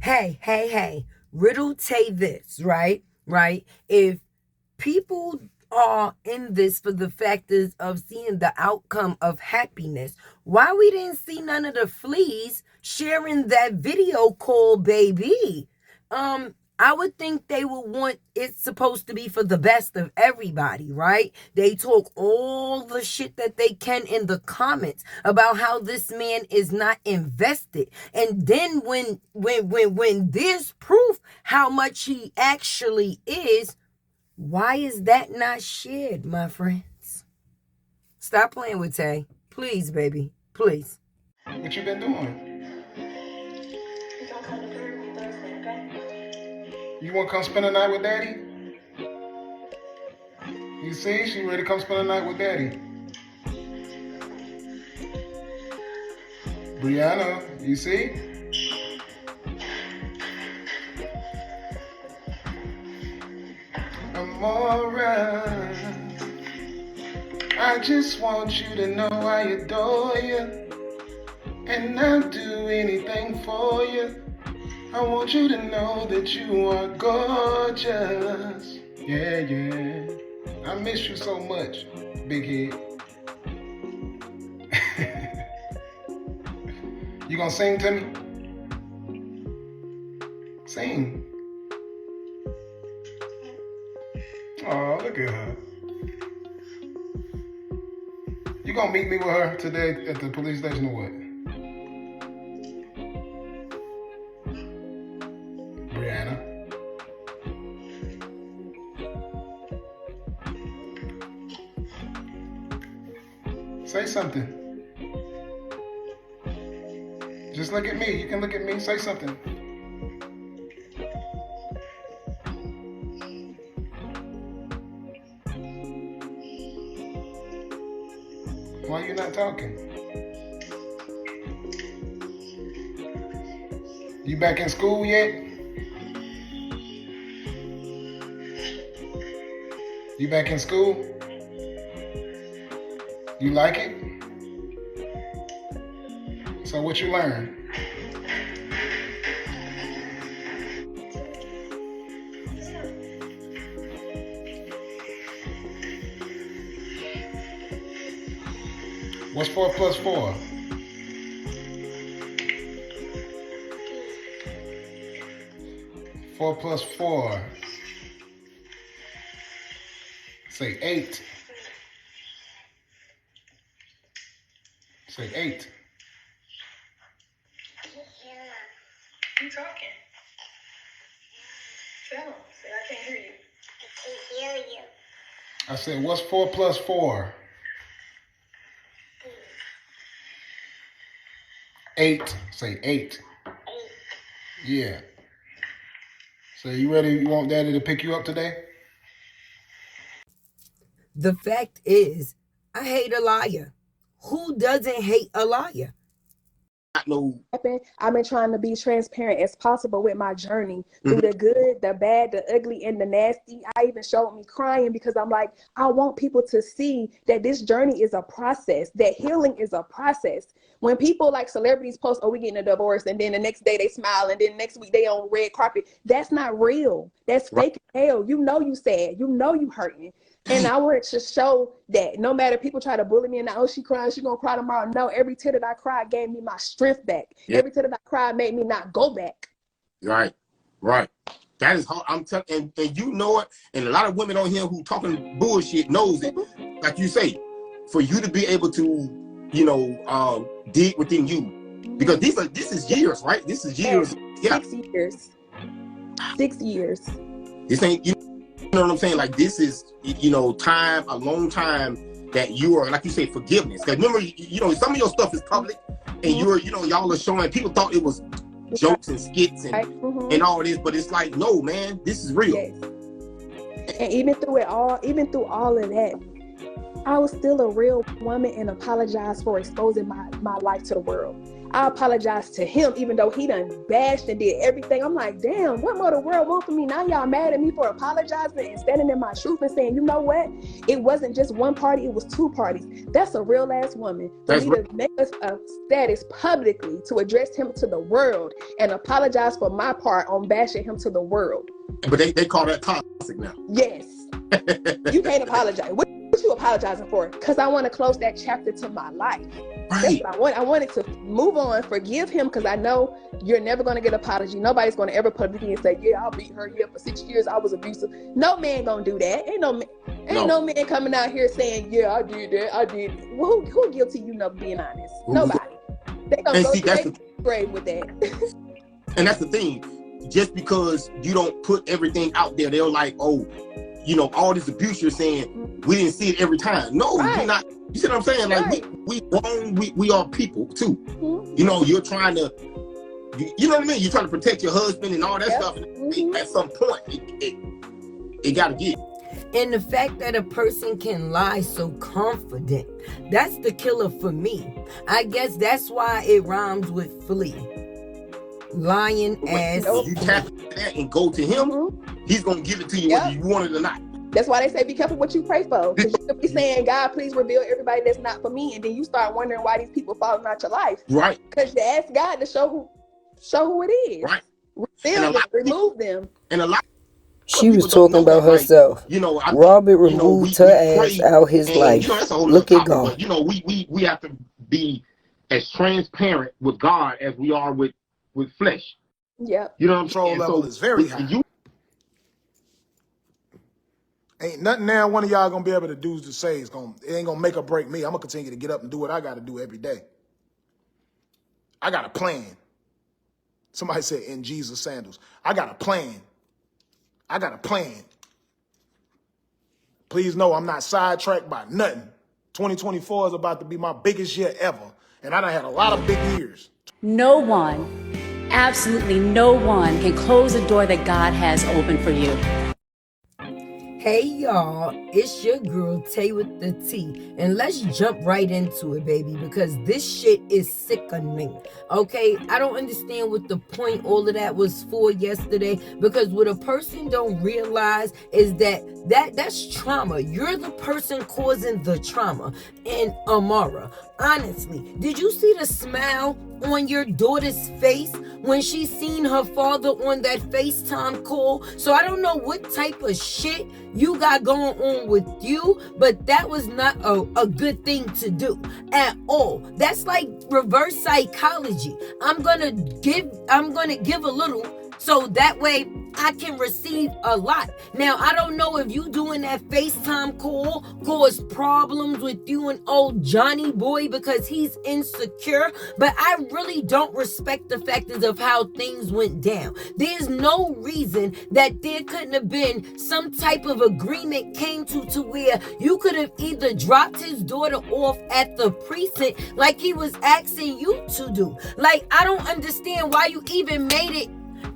Hey, riddle tay this, right? Right? If people are in this for the factors of seeing the outcome of happiness, why we didn't see none of the fleas sharing that video call, baby? I would think they would want it's supposed to be for the best of everybody, right? They talk all the shit that they can in the comments about how this man is not invested. And then when there's proof how much he actually is, why is that not shared, my friends? Stop playing with Tay. Please, baby. Please. What you been doing? You want to come spend the night with Daddy? You see, she ready to come spend the night with Daddy. Brianna, you see? I'm alright. I just want you to know I adore you, and I'll do anything for you. I want you to know that you are gorgeous. Yeah. I miss you so much, big head. You gonna sing to me? Sing. Oh, look at her. You gonna meet me with her today at the police station or what? Brianna. Say something. Just look at me. You can look at me. Say something. Why are you not talking? You back in school yet? You back in school? You like it? So what you learn? What's 4 plus 4? Four plus 4. Say 8. Say 8. You talking? Tell him. Say I can't hear you. I can't hear you. I said, what's 4 plus 4? 8. Say 8. Yeah. So you ready? You want Daddy to pick you up today? The fact is, I hate a liar. Who doesn't hate a liar? I've been trying to be transparent as possible with my journey through the good, the bad, the ugly, and the nasty. I even showed me crying because I'm like, I want people to see that this journey is a process, that healing is a process. When people like celebrities post, oh, we getting a divorce, and then the next day they smile, and then next week they on red carpet, that's not real. That's fake hell. You know you sad. You know you hurting. And I wanted to show that no matter people try to bully me and oh, she crying, she gonna cry tomorrow. No, every tear that I cried gave me my strength back. Yeah. Every tear that I cried made me not go back. Right. That is hard. I'm telling, and you know it. And a lot of women on here who talking bullshit knows it. Like you say, for you to be able to, dig within you, because this is years, right? This is years. Yeah. 6 years. 6 years. This ain't. You know what I'm saying? Like this is, time, a long time that you are, like you say, forgiveness. Because remember, some of your stuff is public, and y'all are showing. People thought it was jokes and skits and all this, but it's like, no, man, this is real. Yes. And even through all of that, I was still a real woman and apologized for exposing my life to the world. I apologize to him, even though he done bashed and did everything. I'm like, damn, what more the world want from me? Now y'all mad at me for apologizing and standing in my truth and saying, you know what? It wasn't just one party, it was two parties. That's a real ass woman. For me to make us a status publicly to address him to the world and apologize for my part on bashing him to the world. But they call that toxic now. Yes. You can't apologize. What you apologizing for? Because I want to close that chapter to my life. Right. That's what I want. I wanted to move on, forgive him, because I know you're never going to get an apology. Nobody's going to ever publicly and say, yeah, I'll beat her. Yeah, for 6 years I was abusive. No man going to do that. Ain't no man coming out here saying, yeah, I did that. I did. Well, who guilty you know, being honest? Nobody. They going to go straight to the grave with that. And that's the thing. Just because you don't put everything out there, they're like, oh, you know, all this abuse you're saying, we didn't see it every time. No, You're not. You see what I'm saying? Like, we wrong, we are people too. You know, you're trying to, you know what I mean? You're trying to protect your husband and all that stuff. And at some point, it got to get. And the fact that a person can lie so confident, that's the killer for me. I guess that's why it rhymes with flee. Lying ass. You tap that and go to him, he's going to give it to you whether you want it or not. That's why they say be careful what you pray for. Because you could be saying, God, please reveal everybody that's not for me. And then you start wondering why these people falling out your life. Right. Because you ask God to show who it is. Right. Reveal them, remove them. And a lot. She was talking about herself. Like, you know, Robert removed her ass out his life. You know, that's a whole Look at topic, God. But, you know, we have to be as transparent with God as we are with flesh. Yep. You know what I'm Control saying? level is very high. Ain't nothing now one of y'all gonna be able to do to say it ain't gonna make or break me. I'm gonna continue to get up and do what I gotta do every day. I got a plan. Somebody said in Jesus sandals. I got a plan. I got a plan. Please know I'm not sidetracked by nothing. 2024 is about to be my biggest year ever. And I done had a lot of big years. No one, absolutely no one can close the door that God has opened for you. Hey y'all, it's your girl Tay with the T, and let's jump right into it, baby, because this shit is sickening. Okay, I don't understand what the point all of that was for yesterday, because what a person don't realize is that's trauma. You're the person causing the trauma. And Amara, honestly, did you see the smile on your daughter's face when she seen her father on that FaceTime call? So I don't know what type of shit you got going on with you, but that was not a good thing to do at all. That's like reverse psychology. I'm gonna give a little so that way I can receive a lot. Now, I don't know if you doing that FaceTime call caused problems with you and old Johnny boy because he's insecure, but I really don't respect the factors of how things went down. There's no reason that there couldn't have been some type of agreement came to where you could have either dropped his daughter off at the precinct like he was asking you to do. Like, I don't understand why you even made it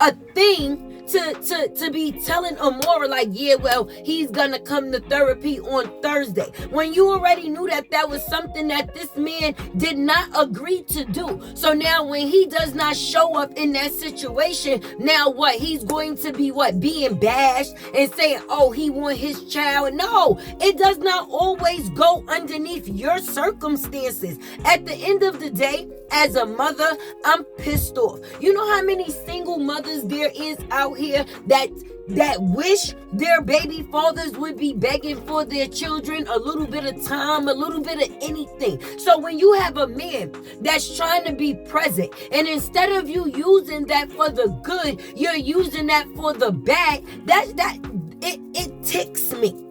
a thing to be telling Amora like, yeah, well, he's gonna come to therapy on Thursday, when you already knew that was something that this man did not agree to do. So now when he does not show up in that situation, now what? He's going to be being bashed and saying, oh, he want his child. No, it does not always go underneath your circumstances. At the end of the day, as a mother, I'm pissed off. You know how many single mothers there is out here that wish their baby fathers would be begging for their children a little bit of time, a little bit of anything. So when you have a man that's trying to be present, and instead of you using that for the good, you're using that for the bad, it ticks me.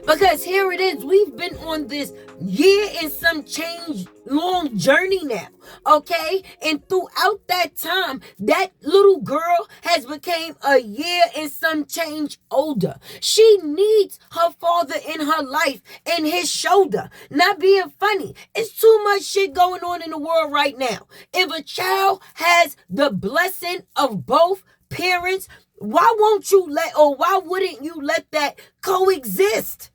Because here it is, we've been on this year and some change long journey now, okay? And throughout that time, that little girl has become a year and some change older. She needs her father in her life and his shoulder. Not being funny. It's too much shit going on in the world right now. If a child has the blessing of both parents, why wouldn't you let that coexist?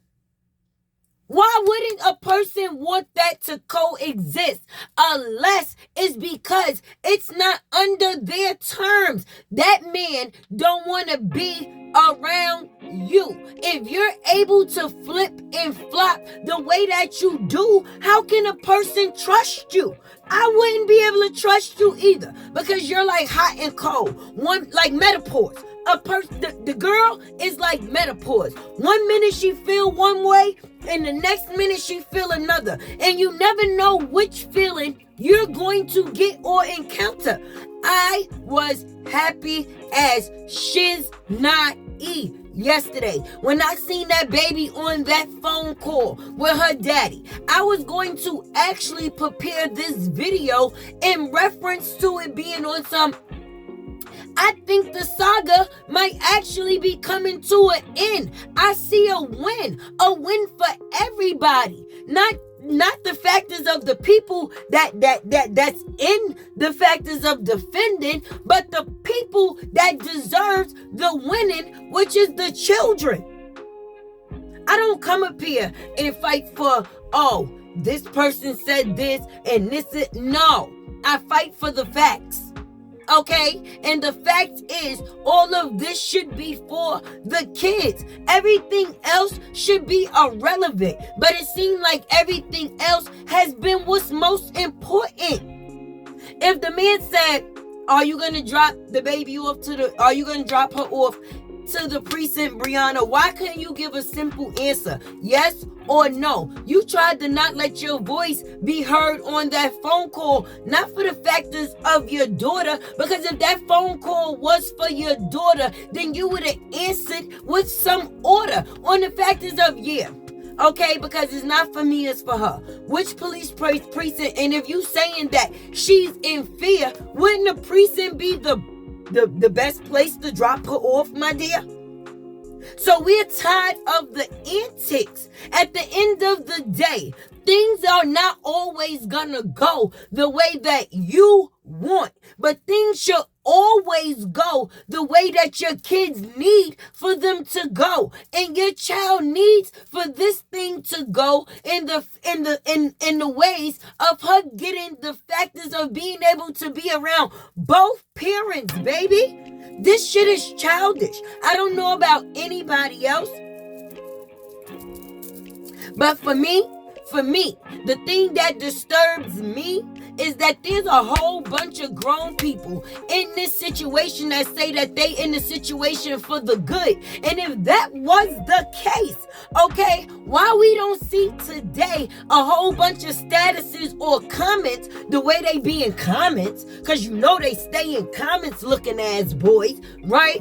Why wouldn't a person want that to coexist unless it's because it's not under their terms? That man don't want to be around you. If you're able to flip and flop the way that you do, how can a person trust you? I wouldn't be able to trust you either, because you're like hot and cold. One, like metaphors. The girl is like metaphors. 1 minute she feel one way, and the next minute she feel another, and you never know which feeling you're going to get or encounter. I was happy as shiz not e yesterday when I seen that baby on that phone call with her daddy. I was going to actually prepare this video in reference to it being on some. I think the saga might actually be coming to an end. I see a win for everybody. Not the factors of the people that's in the factors of defending, but the people that deserves the winning, which is the children. I don't come up here and fight for, oh, this person said this and this is, no. I fight for the facts. Okay, and the fact is, all of this should be for the kids. Everything else should be irrelevant, but it seems like everything else has been what's most important. If the man said, are you gonna drop the baby off are you gonna drop her off to the precinct, Brianna? Why couldn't you give a simple answer? Yes or no? You tried to not let your voice be heard on that phone call, not for the factors of your daughter, because if that phone call was for your daughter, then you would have answered with some order on the factors of, yeah, okay, because it's not for me, it's for her. Which police precinct? And if you saying that she's in fear, wouldn't the precinct be the best place to drop her off, my dear? So we're tired of the antics. At the end of the day, things are not always gonna go the way that you want, but things should always go the way that your kids need for them to go, and your child needs for this thing to go in the ways of her getting the factors of being able to be around both parents, baby. This shit is childish. I don't know about anybody else, but for me, the thing that disturbs me is that there's a whole bunch of grown people in this situation that say that they in the situation for the good. And if that was the case, okay, why we don't see today a whole bunch of statuses or comments the way they be in comments, because you know they stay in comments looking ass boys, right?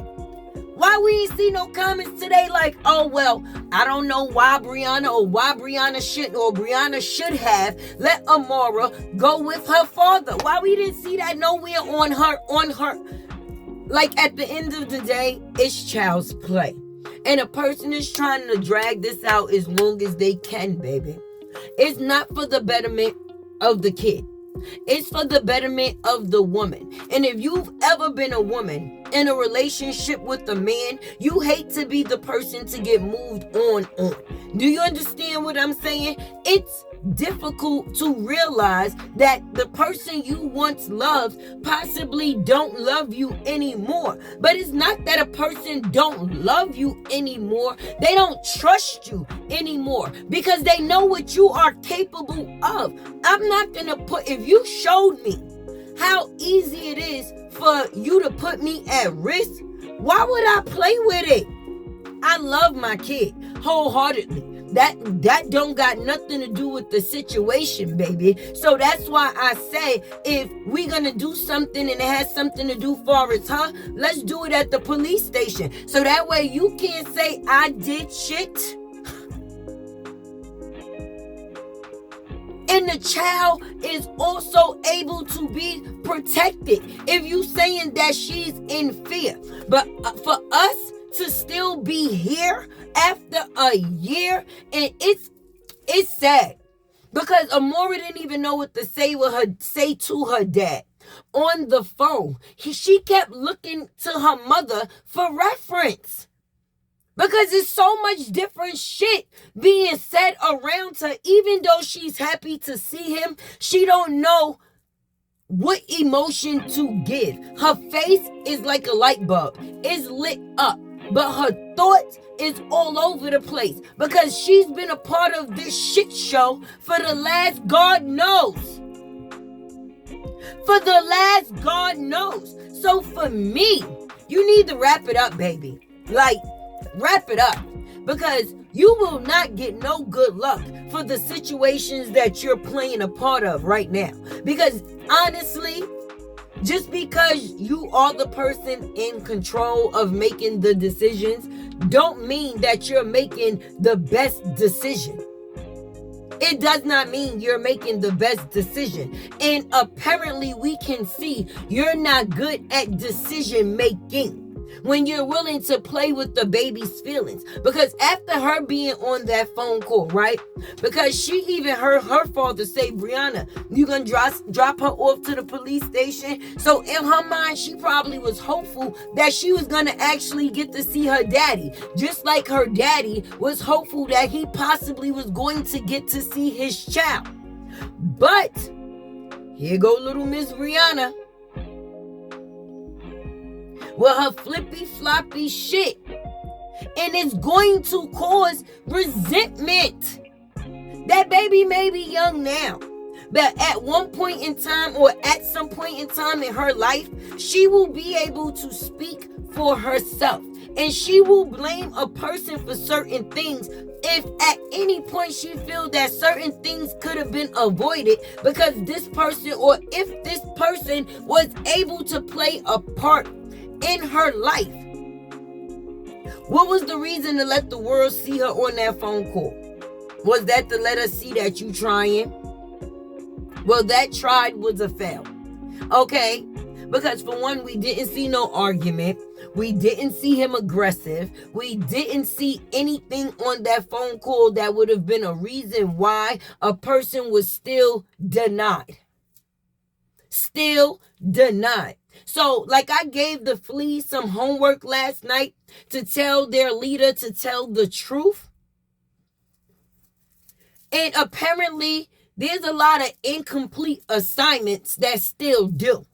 Why we ain't see no comments today like, oh, well, I don't know why Brianna shouldn't, or Brianna should have let Amara go with her father. Why we didn't see that nowhere on her. Like, at the end of the day, it's child's play. And a person is trying to drag this out as long as they can, baby. It's not for the betterment of the kid. It's for the betterment of the woman. And if you've ever been a woman in a relationship with a man, you hate to be the person to get moved on. Do you understand what I'm saying? It's difficult to realize that the person you once loved possibly don't love you anymore. But it's not that a person don't love you anymore. They don't trust you anymore because they know what you are capable of. I'm not gonna if you showed me how easy it is for you to put me at risk, why would I play with it? I love my kid wholeheartedly. That don't got nothing to do with the situation, baby. So that's why I say, if we gonna do something and it has something to do for as her, let's do it at the police station. So that way you can't say I did shit. And the child is also able to be protected if you saying that she's in fear. But for us to still be here after a year, and it's sad because Amora didn't even know what to say to her dad on the phone. She kept looking to her mother for reference. Because there's so much different shit being said around her. Even though she's happy to see him, she don't know what emotion to give. Her face is like a light bulb. It's lit up. But her thoughts is all over the place. Because she's been a part of this shit show for the last God knows. For the last God knows. So for me, you need to wrap it up, baby. Like, wrap it up. Because you will not get no good luck for the situations that you're playing a part of right now. Because honestly, just because you are the person in control of making the decisions, don't mean that you're making the best decision. It does not mean you're making the best decision. And apparently we can see you're not good at decision making when you're willing to play with the baby's feelings. Because after her being on that phone call, right? Because she even heard her father say, Brianna, you gonna drop her off to the police station? So in her mind, she probably was hopeful that she was gonna actually get to see her daddy. Just like her daddy was hopeful that he possibly was going to get to see his child. But here go little Miss Brianna with her flippy floppy shit, and it's going to cause resentment. That baby may be young now, but at one point in time, or at some point in time in her life, she will be able to speak for herself, and she will blame a person for certain things if at any point she feels that certain things could have been avoided because this person, or if this person was able to play a part in her life. What was the reason to let the world see her on that phone call? Was that to let us see that you trying? Well, that tried was a fail. Okay? Because for one, we didn't see no argument. We didn't see him aggressive. We didn't see anything on that phone call that would have been a reason why a person was still denied. Still denied. So, like I gave the fleas some homework last night to tell their leader to tell the truth. And apparently, there's a lot of incomplete assignments that still do.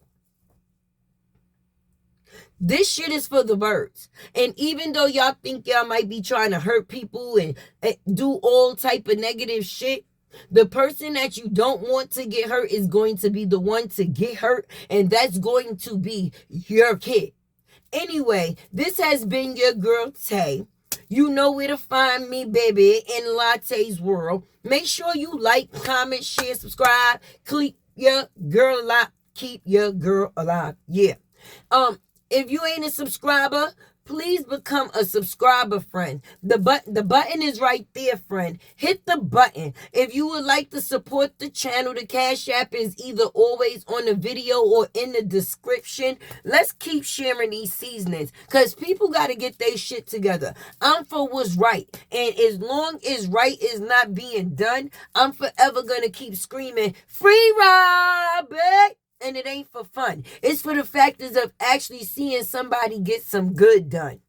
This shit is for the birds. And even though y'all think y'all might be trying to hurt people and do all type of negative shit, the person that you don't want to get hurt is going to be the one to get hurt, and that's going to be your kid. Anyway, this has been your girl Tay. You know where to find me, baby, in Latte's world. Make sure you like, comment, share, subscribe. Keep your girl alive. Keep your girl alive. Yeah. If you ain't a subscriber, please become a subscriber, friend. The button is right there, friend. Hit the button. If you would like to support the channel, the Cash App is either always on the video or in the description. Let's keep sharing these seasonings because people got to get their shit together. I'm for what's right. And as long as right is not being done, I'm forever going to keep screaming, free Robert! And it ain't for fun. It's for the factors of actually seeing somebody get some good done.